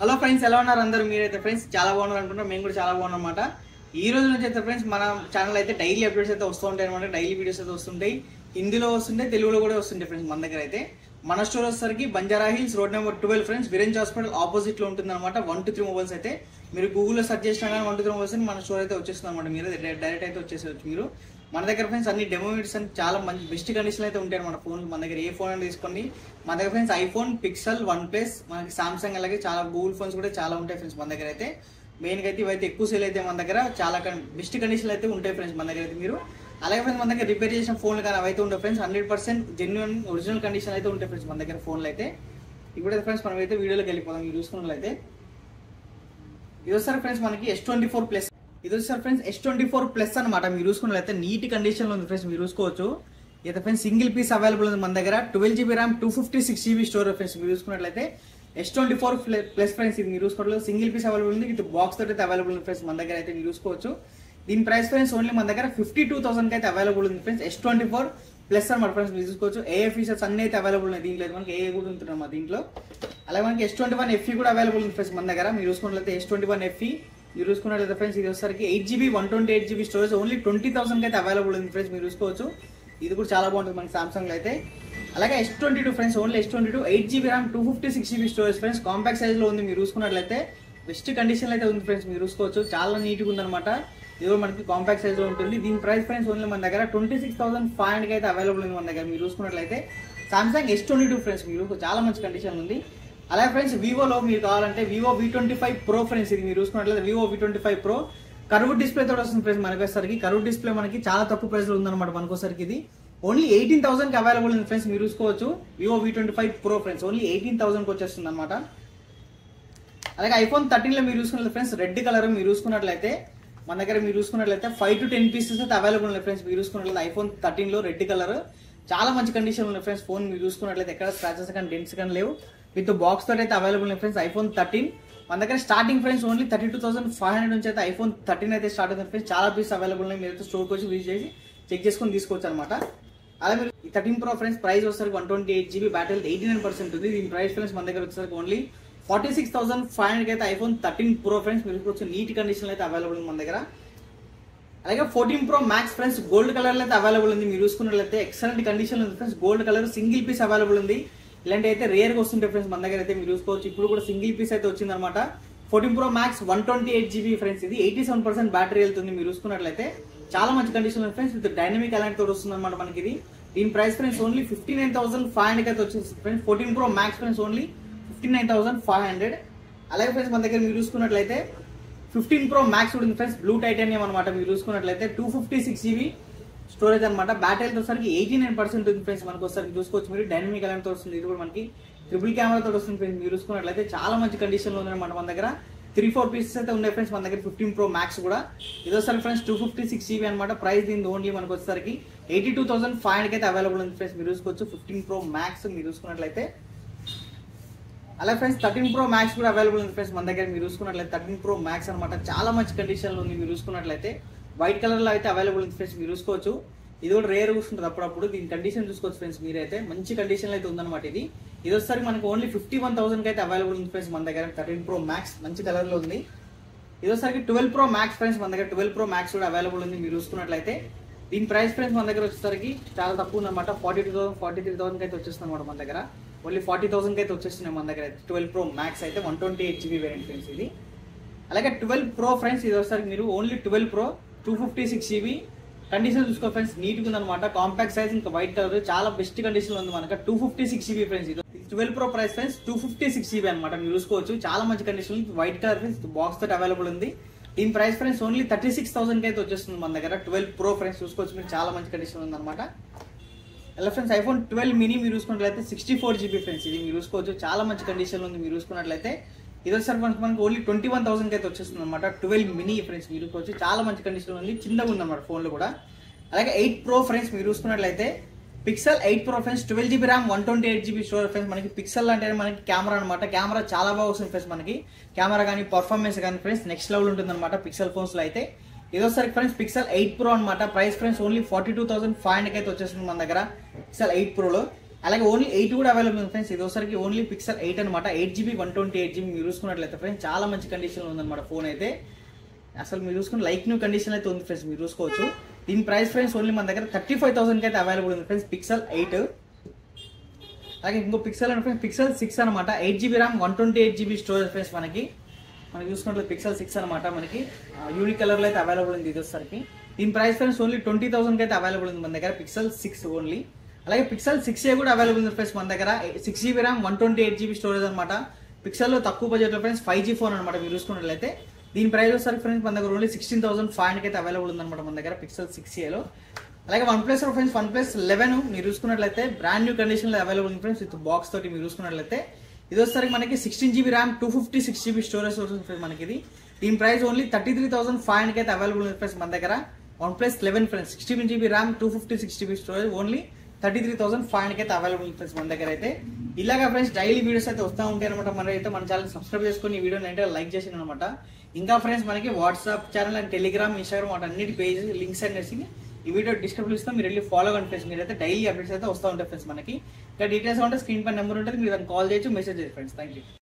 Hello friends, ఎలా ఉన్నారు అందరూ? మీరైతే ఫ్రెండ్స్ చాలా బాగున్నారు అనుకుంటున్నాం. మేము కూడా చాలా బాగున్నాం అన్నమాట. ఈ రోజు నుంచి అయితే ఫ్రెండ్స్ మన ఛానల్ అయితే డైలీ అప్డేట్స్ అయితే వస్తూ ఉంటాయి అనమాట. డైలీ వీడియోస్ అయితే వస్తుంటాయి, హిందీలో వస్తుంటాయి, తెలుగులో కూడా వస్తుంటాయి ఫ్రెండ్స్. మన దగ్గర అయితే మన స్టోర్ వచ్చేసరికి Banjara hills road number 12 friends, Virinchi hospital opposite లో ఉంటుంది అనమాట. 123 మొబైల్స్ అయితే మీరు గూగుల్లో సెర్చ్ చేసినా కానీ 123 మొబైల్స్ మన స్టోర్ అయితే వచ్చేస్తుంది అనమాట. మీరు డైరెక్ట్ అయితే వచ్చేసేవచ్చు. మీరు మన దగ్గర ఫ్రెండ్స్ అన్ని డెమో వీడియోస్ అని చాలా మంచి బెస్ట్ కండిషన్ అయితే ఉంటాయి మన ఫోన్. మన దగ్గర ఏ ఫోన్ అని తీసుకోండి. మన దగ్గర friends iPhone, pixel, one plus, మనకి సామ్సంగ్, అలాగే చాలా గూగుల్ ఫోన్స్ కూడా చాలా ఉంటాయి ఫ్రెండ్స్. మన దగ్గర అయితే మెయిన్గా అయితే ఇవైతే ఎక్కువ సేల్ అయితే మన దగ్గర చాలా బెస్ట్ కండిషన్లు అయితే ఉంటాయి ఫ్రెండ్స్ మన దగ్గర అయితే. మీరు అలాగే ఫ్రెండ్స్ మన దగ్గర రిపేర్ చేసిన ఫోన్లు కానీ అవైతే ఉంటాయి ఫ్రెండ్స్. 100% జెన్యున్ ఒరిజినల్ కండిషన్ అయితే ఉంటాయి ఫ్రెండ్స్ మన దగ్గర ఫోన్లు అయితే. ఇప్పుడైతే ఫ్రెండ్స్ మనం అయితే వీడియోలోకి వెళ్ళిపోదాం. మీరు చూసుకున్నట్లయితే ఇది వస్తారు ఫ్రెండ్స్ మనకి S24 ప్లస్. ఇది వచ్చారు ఫ్రెండ్స్ S24 ప్లస్ అనమాట. మీరు చూసుకున్నట్లయితే నీట్ కండిషన్ లో ఉంది ఫ్రెండ్స్. మీరు చూసుకోవచ్చు. అయితే ఫ్రెండ్స్ సింగిల్ పీస్ అవైలబుల్ ఉంది మన దగ్గర. 12GB RAM, 256GB storage friends. మీరు చూసుకున్నట్లయితే S24 ప్లస్ ఫ్రెండ్స్. ఇది మీరు చూసుకోవట్లేదు, సింగిల్ పీస్ అవైలబుల్ ఉంది, ఇది బాక్స్ తోటి అయితే అవైలబుల్ ఉంది ఫ్రెండ్స్ మన దగ్గర అయితే. మీరు చూసుకోవచ్చు. దీని ప్రైస్ ఫ్రెండ్స్ ఓన్లీ మన దగ్గర 52,000 అయితే అవైలబుల్ ఉంది ఫ్రెండ్స్. S24 ప్లస్ అనమాట ఫ్రెండ్స్. మీరు చూసుకోవచ్చు. ఏ ఫీచర్స్ అన్ని అయితే అవైలబుల్ ఉన్నాయి దీంట్లో. మనకి ఏ కూడా ఉంటున్నాం దీంట్లో. అలాగే మనకి S21 FE కూడా అవైలబుల్ ఉంది ఫ్రెండ్స్ మన దగ్గర. మీరు చూసుకున్నట్లయితే S21 FE మీరు చూసుకున్నట్లయితే ఫ్రెండ్స్ ఇది వచ్చేసరికి 8GB 128GB స్టోరేజ్ ఓన్లీ 20,000 అయితే అవైలబుల్ ఉంది ఫ్రెండ్స్. మీరు చూసుకోవచ్చు. ఇది కూడా చాలా బాగుంటుంది మనకి సామ్సంగ్ లో అయితే. అలాగే S22 friends only S22 8GB RAM, 256GB storage friends. Compact size లో ఉంది. మీరు చూసుకున్నట్లయితే బెస్ట్ కండిషన్ అయితే ఉంది ఫ్రెండ్స్. మీరు చూసుకోవచ్చు. చాలా నీట్ గా ఉందన్నమాట. ఇది కూడా మనకి కాంపాక్ట్ సైజ్ లో ఉంటుంది. దీని ప్రైస్ ఫ్రెండ్స్ ఓన్లీ మన దగ్గర 26,500 అయితే అవైలబుల్ ఉంది మన దగ్గర. మీరు చూసుకున్నట్లయితే సామ్సంగ్ S22 ఫ్రెండ్స్. మీరు చాలా మంచి కండిషన్ ఉంది. అలాగే ఫ్రెండ్స్ వివోలో మీరు కావాలంటే వివో V25 Pro ఫ్రెండ్స్. ఇది మీరు చూసుకున్నట్లయితే Vivo V25 Pro curve display తోటి వస్తుంది ఫ్రెండ్స్. మనకొసరికి కర్వ్ డిస్ప్లే మనకి చాలా తక్కువ ప్రైస్ లో ఉందన్నమాట. మనకోసరికి ఇది ఓన్లీ 18,000 కి అవైలబుల్ ఉంది ఫ్రెండ్స్. మీరు చూసుకోవచ్చు. Vivo V25 Pro friends only 18,000 కి వచ్చేస్తుంది అనమాట. అలాగే ఐఫోన్ 13 లో మీరు చూసుకున్నట్లయితే ఫ్రెండ్స్ రెడ్ కలర్ మీరు చూసుకున్నట్లయితే మన దగ్గర మీరు చూసుకున్నట్లయితే 5 to 10 పీసెస్ అయితే అవైలబుల్ ఉన్నాయి ఫ్రెండ్స్. మీరు చూసుకున్నట్లయితే ఐఫోన్ 13 లో రెడ్ కలర్ చాలా మంచి కండిషన్ ఉన్నాయి ఫ్రెండ్స్. ఫోన్ మీరు చూసుకున్నట్లయితే ఎక్కడ స్క్రాచెస్ కానీ డెంట్స్ కానీ లేవు. విత్ బాక్స్ తోటి అయితే అవైలబుల్ ఉన్నాయి ఫ్రెండ్స్. ఐఫోన్ 13 మన దగ్గర స్టార్టింగ్ ఫ్రెండ్స్ ఓన్లీ 32,500 నుంచి అయితే ఐఫోన్ 13 అయితే స్టార్ట్ అవుతుంది ఫ్రెండ్స్. చాలా పీస్ అవైలబుల్ ఉన్నాయి. మీరు స్టోర్కి వచ్చి విజిట్ చేసి చెక్ చేసుకొని తీసుకోవచ్చు అనమాట. అలా మీరు 13 Pro ఫ్రెండ్స్ ప్రైస్ వచ్చేసరికి 128GB బ్యాటరీ 89% ఉంది. దీని ప్రైస్ ఫ్రెండ్స్ మన దగ్గర వచ్చేసరికి ఓన్లీ 46,500 అయితే ఐఫోన్ 13 Pro ఫ్రెండ్స్. మీరు వచ్చి నీట్ కండిషన్ అయితే అవైలబుల్ ఉంది మన దగ్గర. అలాగే 14 Pro Max friends gold colour అయితే అవైలబుల్ ఉంది. మీరు చూసుకున్నట్లయితే ఎక్సలెంట్ కండిషన్ ఉంది friends. Gold colour single piece available ఉంది. ఇలాంటి అయితే రేర్ గా వస్తుంటాయి ఫ్రెండ్స్ మన దగ్గర అయితే. మీరు చూసుకోవచ్చు. ఇప్పుడు కూడా సింగిల్ పీస్ అయితే వచ్చింది అనమాట. 14 Pro Max 128GB ఫ్రెండ్స్. ఇది 87% బ్యాటరీ వెళ్తుంది. మీరు చూసుకున్నట్లయితే చాలా మంచి కండిషన్ ఉంది ఫ్రెండ్స్. విత్ డైనమిక్ అలైట్ తోటి వస్తుంది అనమాట మనకి ఇది. దీని ప్రైస్ ఫ్రెండ్స్ ఓన్లీ 59,500 అయితే వచ్చేసి friends. 14 Pro Max friends only 59,500. అలాగే ఫ్రెండ్స్ మన దగ్గర మీరు చూసుకున్నట్లయితే 15 Pro Max ఉంటుంది ఫ్రెండ్స్. బ్లూ టైటానియం అనమాట. మీరు చూసుకున్నట్లయితే 256GB స్టోరేజ్ అనమాట. బ్యాటరీతో వచ్చరికి 89% ఉంది ఫ్రెండ్స్. మనకు వచ్చరికి చూసుకోవచ్చు. మీరు డైనమిక్ అలైట్ తో వస్తుంది. ఇది కూడా మనకి ట్రిపుల్ కెమెరాతో వస్తుంది ఫ్రెండ్స్. మీరు చూసుకున్నట్లయితే చాలా మంచి కండిషన్ లో ఉందన్నమాట. మన దగ్గర 3-4 పీసెస్ అయితే ఉన్నాయి ఫ్రెండ్స్ మన దగ్గర. 15 Pro Max కూడా ఇది వచ్చరికి ఫ్రెండ్స్ 256GB అనమాట. ప్రైస్ దీని ఓన్లీ మనకు వచ్చేసరికి 82,500 అయితే అవైలబుల్ ఉంది ఫ్రెండ్స్. మీరు చూసుకోవచ్చు. 15 Pro Max మీరు చూసుకున్నట్లయితే. అలాగే ఫ్రెండ్స్ 13 Pro Max కూడా అవైలబుల్ ఉంది ఫ్రెండ్స్ మన దగ్గర. మీరు చూసుకున్నట్లయితే 13 Pro Max అనమాట. చాలా మంచి కండిషన్ లో ఉంది. మీరు చూసుకున్నట్లయితే వైట్ కలర్ లో అయితే అవైలబుల్ ఉంది ఫ్రెండ్స్. మీరు చూసుకోవచ్చు. ఇది కూడా రేర్ వస్తుంది అప్పుడప్పుడు. దీని కండిషన్ చూసుకోవచ్చు ఫ్రెండ్స్. మీరైతే మంచి కండిషన్ లో అయితే ఉందన్నమాట. ఇది వచ్చేసరికి మనకి ఓన్లీ 51,000 అయితే అవైలబుల్ ఉంది ఫ్రెండ్స్ మన దగ్గర. 13 Pro Max మంచి కలర్ లో ఉంది. ఇది వచ్చేసరికి 12 Pro Max ఫ్రెండ్స్ మన దగ్గర. 12 Pro Max కూడా అవైలబుల్ ఉంది. మీరు చూసుకున్నట్లయితే దీని ప్రైస్ ఫ్రెండ్స్ మన దగ్గర వచ్చేసరికి చాలా తక్కువ ఉందన్నమాట. 42,000 43,000 అయితే వచ్చేస్తుంది అనమాట మన దగ్గర. ఓన్లీ 40,000 అయితే వచ్చేస్తున్నాయి మన దగ్గర. 12 Pro Max అయితే 128GB వేరియంట్ ఫ్రెండ్స్ ఇది. అలాగే 12 Pro ఫ్రెండ్స్ ఇది వచ్చేసరికి మీరు ఓన్లీ 12 Pro 256GB కండిషన్ చూసుకో ఫ్రెండ్స్. నీట్ గా ఉందన్నమాట. కాంపాక్ట్ సైజ్ ఇంకా వైట్ కలర్ చాలా బెస్ట్ కండిషన్ లో ఉంది మనకు. 256GB friends. ఇది 12 Pro ప్రైస్ ఫ్రెండ్స్ 256GB అనమాట. మీరు చూసుకోవచ్చు. చాలా మంచి condition white colour friends. Box తోటి అవైలబుల్ ఉంది. దీని ప్రైస్ ఫ్రెండ్స్ ఓన్లీ 36,000 అయితే వచ్చేస్తుంది మన దగ్గర. 12 Pro ఫ్రెండ్స్ చూసుకోవచ్చు. మీరు చాలా మంచి కండిషన్ ఉంది అనమాట. ఎలా ఫ్రెండ్స్ ఐఫోన్ 12 మినీ మీరు చూసుకున్నట్లయితే 64GB ఫ్రెండ్స్. ఇది మీరు చూసుకోవచ్చు. చాలా మంచి కండిషన్ ఉంది. మీరు చూసుకున్నట్లయితే ఇది వచ్చేసరికి మనకి ఓన్లీ 21,000 అయితే వచ్చేస్తుంది అనమాట. 12 మినీ ఫ్రెండ్స్ మీరు చూసుకోవచ్చు. చాలా మంచి కండిషన్ ఉంది. చిన్నగా ఉంది అనమాట ఫోన్ లో కూడా. అలాగే 8 Pro ఫ్రెండ్స్ మీరు చూసుకున్నట్లయితే pixel 8 Pro friends 12GB RAM 128GB storage friends. మనకి పిక్సెల్ అంటే మనకి కెమెరా అనమాట. కెమెరా చాలా బాగా వస్తుంది ఫ్రెండ్స్. మనకి కెమెరా కానీ పర్ఫార్మెన్స్ కానీ ఫ్రెండ్స్ నెక్స్ట్ లెవెల్ ఉంటుంది అనమాట పిక్సెల్ ఫోన్స్ లో అయితే. ఇది వచ్చేసరికి ఫ్రెండ్స్ పిక్సెల్ 8 Pro అనమాట. ప్రైస్ ఫ్రెండ్స్ ఓన్లీ 42,500 అయితే వచ్చేస్తుంది మన దగ్గర పిక్సెల్ 8 Pro లో. అలాగే ఓన్లీ 8 కూడా అవైలబుల్ ఉంది ఫ్రెండ్స్. ఇది ఒకసారికి ఓన్లీ పిక్సెల్ 8 అనమాట. 8GB 128GB మీరు చూసుకున్నట్లయితే ఫ్రెండ్స్ చాలా మంచి కండిషన్ లో ఉందన్నమాట ఫోన్ అయితే. అసలు మీరు చూసుకుని లైక్ న్యూ కండిషన్ అయితే ఉంది ఫ్రెండ్స్, మీరు చూసుకోవచ్చు. దీని ప్రైస్ ఫ్రెండ్స్ ఓన్లీ మన దగ్గర 35,000 అయితే అవైలబుల్ ఉంది ఫ్రెండ్స్, పిక్సెల్ 8. అలాగే ఇంకో పిక్సెల్ అంటే ఫ్రెండ్స్ పిక్సెల్ 6 అనమాట. 8GB RAM 128GB storage friends. మనకి చూసుకున్నట్లయితే పిక్సెల్ 6 అనమాట. మనకి యూనిక్ కలర్ లో అయితే అవైలబుల్ ఉంది ఇది వచ్చేసరికి. దీని ప్రైస్ ఫ్రెండ్స్ ఓన్లీ 20,000 అయితే అవైలబుల్ ఉంది మన దగ్గర, పిక్సెల్ 6 ఓన్లీ. అలాగే పిక్సెల్ 6A కూడా అవైలబుల్ ఉంది ఫ్రెండ్స్ మన దగ్గర. 6GB ర్యామ్ 128GB స్టోరేజ్ అనమాట. పిక్సెల్ లో తక్కువ బడ్జెట్ లో ఫ్రెండ్స్ 5G ఫోన్ అనమాట మీరు చూసుకున్నట్లయితే. దీని ప్రైస్ వచ్చేసరికి ఫ్రెండ్స్ మన దగ్గర ఓన్లీ 16,500 అయితే అవైలబుల్ ఉందన్నమాట మన దగ్గర పిక్సెల్ 6A లో. అలాగే వన్ప్లస్ ఫ్రెండ్స్ వన్ప్లస్ 11 మీరు చూసుకున్నట్లయితే బ్రాండ్ న్యూ కండిషన్ లో అవైలబుల్ ఉంది ఫ్రెండ్స్ విత్ బాక్స్ తోటి మీరు చూసుకున్నట్లయితే. ఇది వచ్చేసరికి మనకి 16GB ర్యామ్ 256GB స్టోరేజ్ వస్తుంది ఫ్రెండ్స్ మనకి ఇది. దీని ప్రైస్ ఓన్లీ 33,500 అయితే అవైలబుల్ ఉంది ఫ్రెండ్స్ మన దగ్గర. OnePlus 11 friends 16GB RAM 256GB storage only 33,500 అయితే అవైలబుల్ ఉంది ఫ్రెండ్స్ మన దగ్గర అయితే. ఇలాగా ఫ్రెండ్స్ డైలీ వీడియోస్ అయితే వస్తూ ఉంటాయి అనమాట. మనైతే మన ఛానల్ సబ్స్క్రైబ్ చేసుకొని ఈ వీడియోని అయితే లైక్ చేసిన అనమాట. ఇంకా ఫ్రెండ్స్ మనకి WhatsApp channel and Telegram, Instagram వాటి అన్నిటి పేజెస్ లింక్స్ అనేసి ఈ వీడియో డిస్క్రిప్షన్ ఇస్తాం, మీరు వెళ్ళి ఫాలో కండి ఫ్రెండ్స్. మీరైతే డైలీ అప్డేట్స్ అయితే వస్తూ ఉంటాయి ఫ్రెండ్స్ మనకి. ఇంకా డీటెయిల్స్ ఉంటే స్క్రీన్ పై నెంబర్ ఉంటుంది, మీరు దాన్ని కాల్ చేయొచ్చు, మెసేజ్ చేయొచ్చు ఫ్రెండ్స్. Thank you.